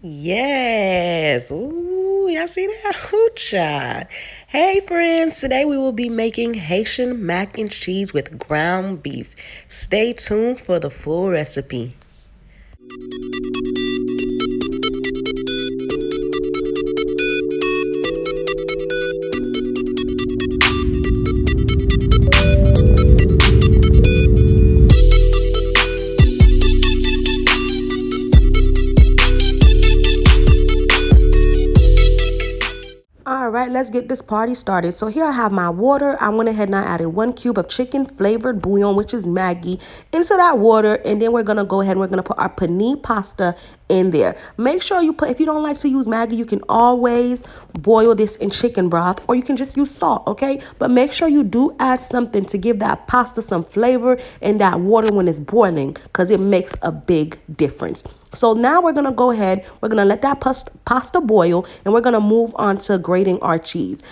Yes. Ooh, y'all see that? Ooh, child. Hey, friends. Today we will be making Haitian mac and cheese with ground beef. Stay tuned for the full recipe. All right, let's get this party started. So here I have my water. I went ahead and I added 1 cube of chicken flavored bouillon, which is Maggie, into that water. And then we're going to go ahead and we're going to put our penne pasta in there. Make sure you put, if you don't like to use Maggie, you can always boil this in chicken broth or you can just use salt, okay? But make sure you do add something to give that pasta some flavor in that water when it's boiling because it makes a big difference. So now we're going to go ahead, we're going to let that pasta boil, and we're going to move on to grating our cheese.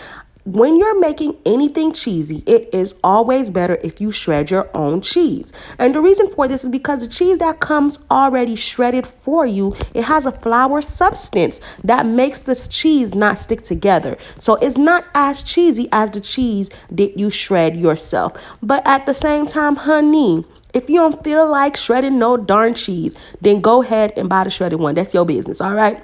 When you're making anything cheesy, it is always better if you shred your own cheese. And the reason for this is because the cheese that comes already shredded for you, it has a flour substance that makes this cheese not stick together. So it's not as cheesy as the cheese that you shred yourself. But at the same time, honey, if you don't feel like shredding no darn cheese, then go ahead and buy the shredded one. That's your business, all right?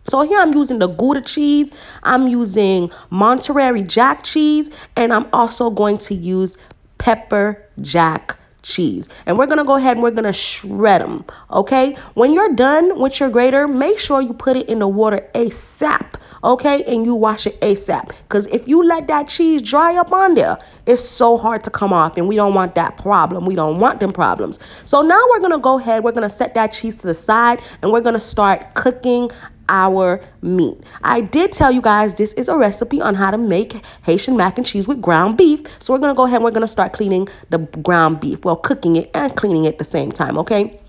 So here I'm using the Gouda cheese. I'm using Monterey Jack cheese. And I'm also going to use pepper jack cheese. And we're going to go ahead and we're going to shred them, okay? When you're done with your grater, make sure you put it in the water ASAP. Okay, and you wash it ASAP. Because if you let that cheese dry up on there, it's so hard to come off. And we don't want that problem. We don't want them problems. So now we're going to go ahead. We're going to set that cheese to the side. And we're going to start cooking our meat. I did tell you guys this is a recipe on how to make Haitian mac and cheese with ground beef. So we're going to go ahead and we're going to start cleaning the ground beef. Well, cooking it and cleaning it at the same time, okay?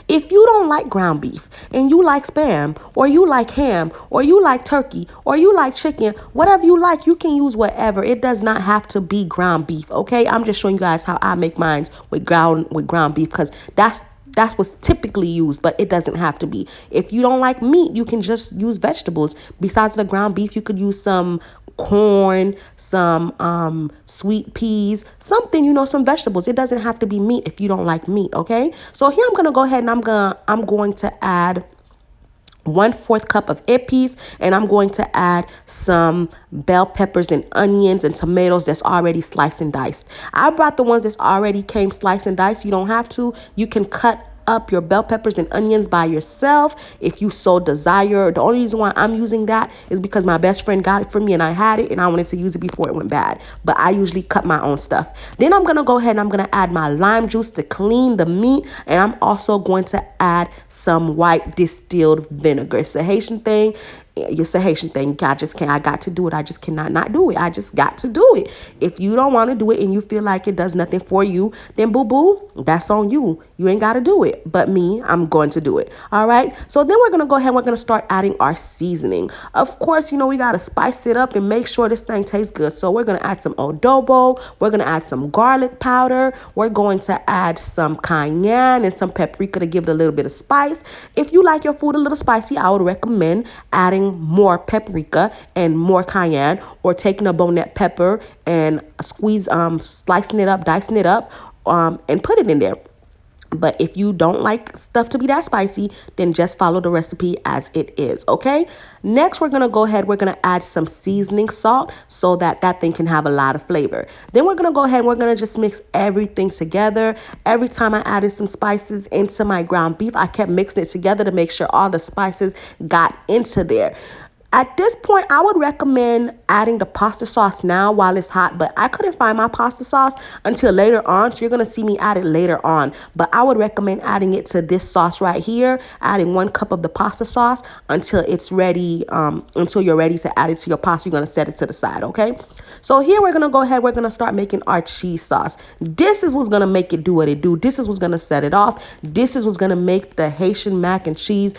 If you don't like ground beef and you like spam or you like ham or you like turkey or you like chicken, whatever you like, you can use whatever. It does not have to be ground beef, okay? I'm just showing you guys how I make mine with ground beef because that's what's typically used, but it doesn't have to be. If you don't like meat, you can just use vegetables. Besides the ground beef, you could use some corn, some sweet peas, something, some vegetables. It doesn't have to be meat if you don't like meat, okay? So here I'm going to go ahead and I'm going to add 1/4 cup of epis, and I'm going to add some bell peppers and onions and tomatoes that's already sliced and diced. I brought the ones that's already came sliced and diced. You don't have to. You can cut up your bell peppers and onions by yourself if you so desire. The only reason why I'm using that is because my best friend got it for me and I had it and I wanted to use it before it went bad. But I usually cut my own stuff. Then I'm going to go ahead and I'm going to add my lime juice to clean the meat, and I'm also going to add some white distilled vinegar. It's a Haitian thing. It's a Haitian thing. I got to do it. I just cannot not do it. I just got to do it. If you don't want to do it and you feel like it does nothing for you, then boo-boo, that's on you. You ain't got to do it. But me, I'm going to do it. All right. So then we're going to go ahead and we're going to start adding our seasoning. Of course, we got to spice it up and make sure this thing tastes good. So we're going to add some adobo. We're going to add some garlic powder. We're going to add some cayenne and some paprika to give it a little bit of spice. If you like your food a little spicy, I would recommend adding more paprika and more cayenne, or taking a bonnet pepper and slicing it up, dicing it up, and put it in there. But if you don't like stuff to be that spicy, then just follow the recipe as it is, okay? Next, we're going to go ahead. We're going to add some seasoning salt so that thing can have a lot of flavor. Then we're going to go ahead and we're going to just mix everything together. Every time I added some spices into my ground beef, I kept mixing it together to make sure all the spices got into there. At this point, I would recommend adding the pasta sauce now while it's hot, but I couldn't find my pasta sauce until later on, so you're going to see me add it later on. But I would recommend adding it to this sauce right here, adding 1 cup of the pasta sauce until it's ready, until you're ready to add it to your pasta. You're going to set it to the side, okay? So here we're going to go ahead. We're going to start making our cheese sauce. This is what's going to make it do what it do. This is what's going to set it off. This is what's going to make the Haitian mac and cheese,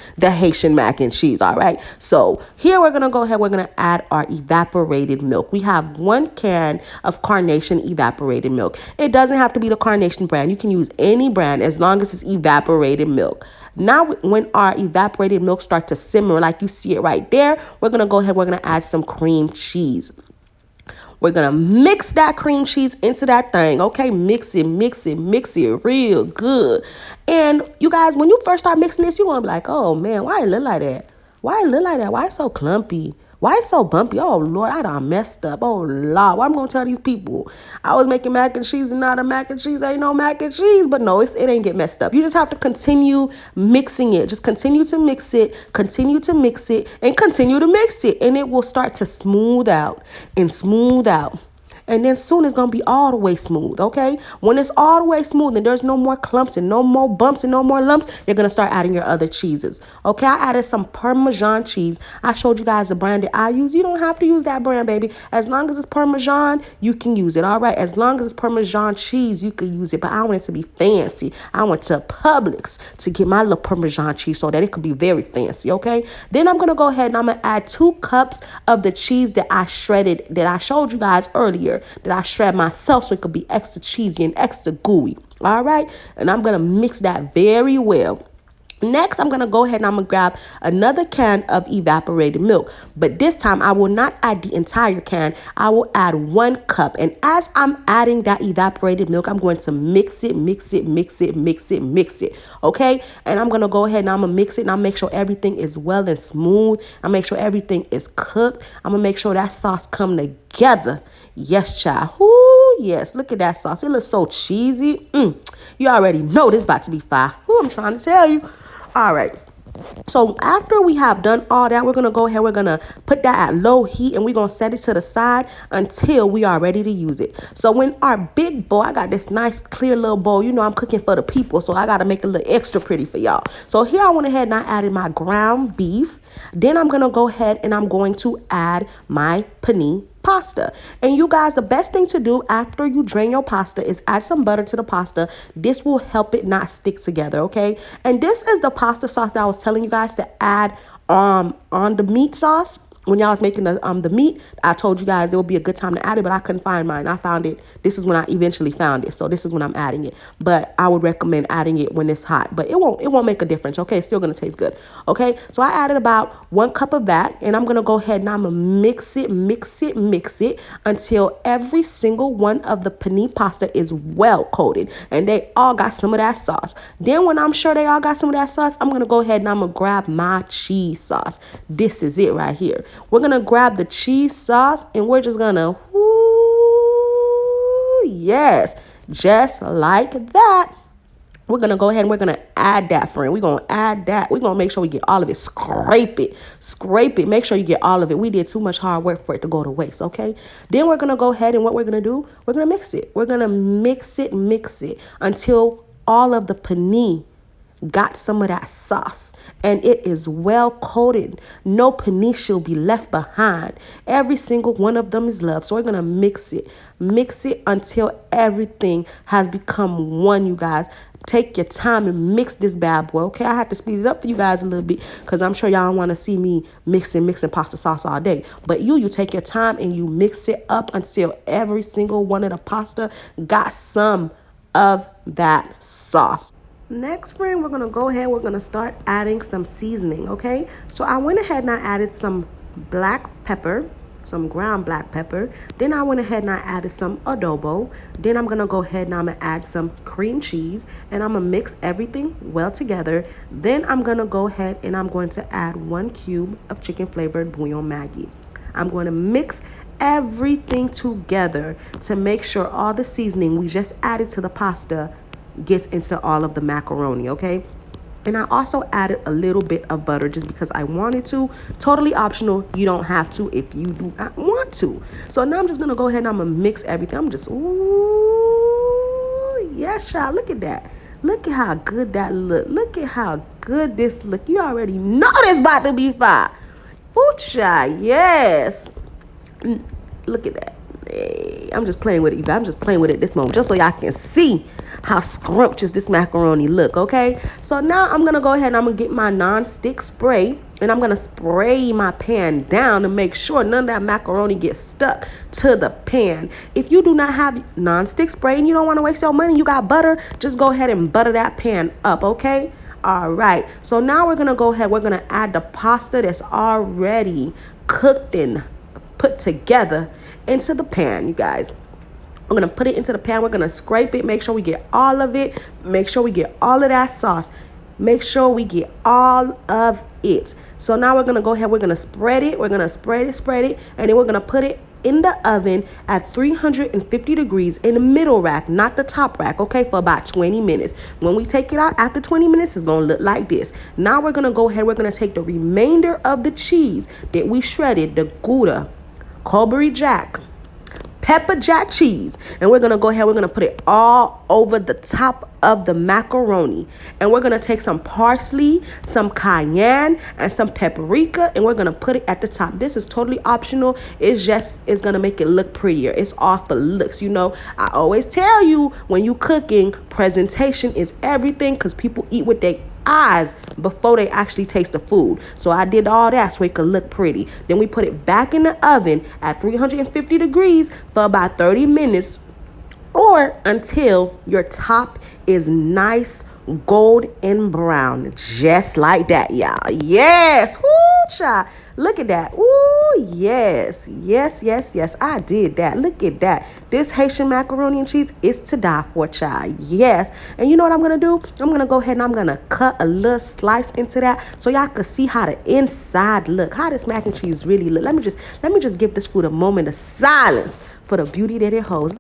all right? So here we're going to go ahead. We're going to add our evaporated milk. We have 1 can of Carnation evaporated milk. It doesn't have to be the Carnation brand. You can use any brand as long as it's evaporated milk. Now, when our evaporated milk starts to simmer, like you see it right there, we're going to go ahead, we're going to add some cream cheese. We're going to mix that cream cheese into that thing, okay? Mix it real good. And you guys, when you first start mixing this, you're going to be like, oh, man, why it look like that? Why it look like that? Why it's so clumpy? Why it's so bumpy? Oh, Lord, I done messed up. Oh, Lord, what I'm going to tell these people? I was making mac and cheese and not a mac and cheese. Ain't no mac and cheese. But no, it ain't get messed up. You just have to continue mixing it. Just continue to mix it, continue to mix it, and continue to mix it. And it will start to smooth out and smooth out. And then soon it's going to be all the way smooth, okay? When it's all the way smooth and there's no more clumps and no more bumps and no more lumps, you're going to start adding your other cheeses, okay? I added some Parmesan cheese. I showed you guys the brand that I use. You don't have to use that brand, baby. As long as it's Parmesan, you can use it, all right? As long as it's Parmesan cheese, you can use it. But I want it to be fancy. I went to Publix to get my little Parmesan cheese so that it could be very fancy, okay? Then I'm going to go ahead and I'm going to add 2 cups of the cheese that I shredded, that I showed you guys earlier, that I shred myself so it could be extra cheesy and extra gooey. All right. And I'm going to mix that very well. Next, I'm going to go ahead and I'm going to grab another can of evaporated milk. But this time, I will not add the entire can. I will add 1 cup. And as I'm adding that evaporated milk, I'm going to mix it. Okay? And I'm going to go ahead and I'm going to mix it. And I'll make sure everything is well and smooth. I'll make sure everything is cooked. I'm going to make sure that sauce come together. Yes, child. Ooh, yes. Look at that sauce. It looks so cheesy. You already know this about to be fire. Ooh, I'm trying to tell you. All right. So after we have done all that, we're going to go ahead. We're going to put that at low heat and we're going to set it to the side until we are ready to use it. So when our big bowl, I got this nice clear little bowl. You know, I'm cooking for the people, so I got to make it look extra pretty for y'all. So here I went ahead and I added my ground beef. Then I'm going to go ahead and I'm going to add my penne pasta. And you guys, the best thing to do after you drain your pasta is add some butter to the pasta. This will help it not stick together, okay? And this is the pasta sauce that I was telling you guys to add on the meat sauce. When y'all was making the meat, I told you guys it would be a good time to add it, but I couldn't find mine. I found it. This is when I eventually found it. So this is when I'm adding it. But I would recommend adding it when it's hot. But it won't make a difference, okay? It's still going to taste good, okay? So I added about 1 cup of that, and I'm going to go ahead and I'm going to mix it until every single one of the penne pasta is well coated, and they all got some of that sauce. Then when I'm sure they all got some of that sauce, I'm going to go ahead and I'm going to grab my cheese sauce. This is it right here. We're going to grab the cheese sauce and we're just going to, yes, just like that. We're going to go ahead and we're going to add that, friend. We're going to add that. We're going to make sure we get all of it. Scrape it. Make sure you get all of it. We did too much hard work for it to go to waste, okay? Then we're going to go ahead and what we're going to do, we're going to mix it. We're going to mix it until all of the penne got some of that sauce and it is well coated. No penne shall be left behind. Every single one of them is loved. So we're going to mix it until everything has become one, you guys. Take your time and mix this bad boy, okay? I had to speed it up for you guys a little bit because I'm sure y'all don't want to see me mixing pasta sauce all day. But you take your time and you mix it up until every single one of the pasta got some of that sauce. Next, friend, we're going to go ahead. We're going to start adding some seasoning, okay? So I went ahead and I added some black pepper, some ground black pepper. Then I went ahead and I added some adobo. Then I'm going to go ahead and I'm going to add some cream cheese. And I'm going to mix everything well together. Then I'm going to go ahead and I'm going to add 1 cube of chicken flavored bouillon Maggie. I'm going to mix everything together to make sure all the seasoning we just added to the pasta gets into all of the macaroni, okay? And I also added a little bit of butter just because I wanted to. Totally optional. You don't have to if you do not want to. So now I'm just going to go ahead and I'm going to mix everything. I'm just, ooh, yes, child. Look at that. Look at how good that look. Look at how good this look. You already know this about to be fire. Ooh, child, yes. Look at that. Hey, I'm just playing with it. I'm just playing with it at this moment just so y'all can see how scrumptious this macaroni look, okay? So now I'm going to go ahead and I'm going to get my non-stick spray and I'm going to spray my pan down to make sure none of that macaroni gets stuck to the pan. If you do not have non-stick spray and you don't want to waste your money, you got butter, just go ahead and butter that pan up, okay? All right, so now we're gonna go ahead, we're gonna add the pasta that's already cooked and put together into the pan, you guys. We're gonna put it into the pan. We're gonna scrape it. Make sure we get all of it. Make sure we get all of that sauce. Make sure we get all of it. So now we're gonna go ahead. We're gonna spread it. We're gonna spread it, and then we're gonna put it in the oven at 350 degrees in the middle rack, not the top rack, okay, for about 20 minutes. When we take it out after 20 minutes, it's gonna look like this. Now we're gonna go ahead. We're gonna take the remainder of the cheese that we shredded, the Gouda, Monterey Jack, pepper jack cheese, and we're gonna go ahead, we're gonna put it all over the top of the macaroni, and we're gonna take some parsley, some cayenne, and some paprika, and we're gonna put it at the top. This is totally optional. It's gonna make it look prettier. It's all for looks. You know, I always tell you, when you cooking, presentation is everything, because people eat with their eyes before they actually taste the food. So I did all that so it could look pretty. Then we put it back in the oven at 350 degrees for about 30 minutes, or until your top is nice golden brown, just like that, y'all. Yes. Woo, child. Look at that. Ooh, yes. I did that. Look at that. This Haitian macaroni and cheese is to die for, child. Yes. And you know what I'm gonna do? I'm gonna go ahead and I'm gonna cut a little slice into that so y'all can see how the inside look, how this mac and cheese really look. Let me just give this food a moment of silence for the beauty that it holds.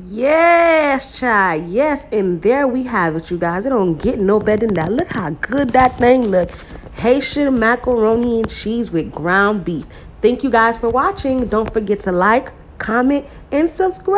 Yes, child. Yes, and there we have it, you guys. It don't get no better than that. Look how good that thing look. Haitian macaroni and cheese with ground beef. Thank you guys for watching. Don't forget to like, comment, and subscribe.